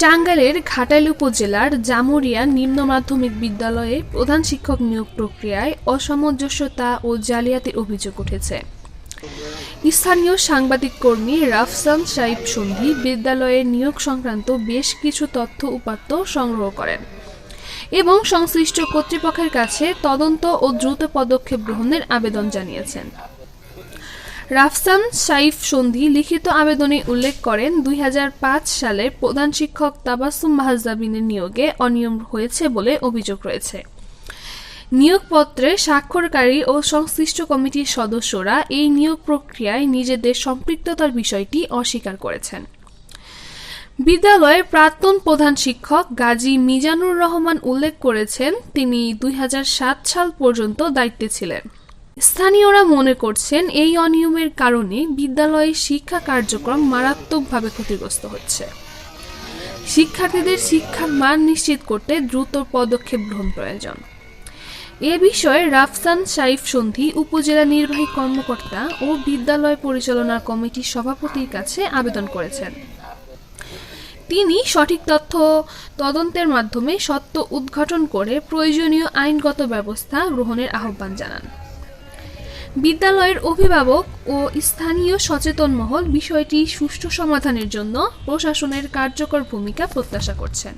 টাঙ্গাইলের ঘাটাইল উপজেলার জামুরিয়া নিম্ন মাধ্যমিক বিদ্যালয়ে প্রধান শিক্ষক নিয়োগ প্রক্রিয়ায় অসামঞ্জস্যতা ও জালিয়াতির অভিযোগ উঠেছে। স্থানীয় সাংবাদিক কর্মী রাফসান সাইফ সন্ধি বিদ্যালয়ে নিয়োগ সংক্রান্ত বেশ কিছু তথ্য উপাত্ত সংগ্রহ করেন এবং সংশ্লিষ্ট কর্তৃপক্ষের কাছে তদন্ত ও দ্রুত পদক্ষেপ গ্রহণের আবেদন জানিয়েছেন। রাফসান সাইফ সন্ধি লিখিত আবেদনে উল্লেখ করেন, ২০০৫ সালে প্রধান শিক্ষক তাবাসসুম মাহজাবিনের নিয়োগে অনিয়ম হয়েছে বলে অভিযোগ রয়েছে। নিয়োগপত্রে স্বাক্ষরকারী ও সংশ্লিষ্ট কমিটির সদস্যরা এই নিয়োগ প্রক্রিয়ায় নিজেদের সম্পৃক্ততার বিষয়টি অস্বীকার করেছেন। বিদ্যালয়ের প্রাক্তন প্রধান শিক্ষক গাজী মিজানুর রহমান উল্লেখ করেছেন, তিনি ২০০৭ সাল পর্যন্ত দায়িত্বে ছিলেন। স্থানীয়রা মনে করছেন, এই অনিয়মের কারণে বিদ্যালয়ের শিক্ষা কার্যক্রম মারাত্মকভাবে ক্ষতিগ্রস্ত হচ্ছে। শিক্ষার্থীদের শিক্ষার মান নিশ্চিত করতে দ্রুত পদক্ষেপ গ্রহণ প্রয়োজন। এ বিষয়ে রাফসান সাইফ সন্ধি উপজেলা নির্বাহী কর্মকর্তা ও বিদ্যালয় পরিচালনা কমিটির সভাপতির কাছে আবেদন করেছেন। তিনি সঠিক তথ্য তদন্তের মাধ্যমে সত্য উদ্ঘাটন করে প্রয়োজনীয় আইনগত ব্যবস্থা গ্রহণের আহ্বান জানান। বিদ্যালয়ের অভিভাবক ও স্থানীয় সচেতন মহল বিষয়টি সুষ্ঠু সমাধানের জন্য প্রশাসনের কার্যকর ভূমিকা প্রত্যাশা করছেন।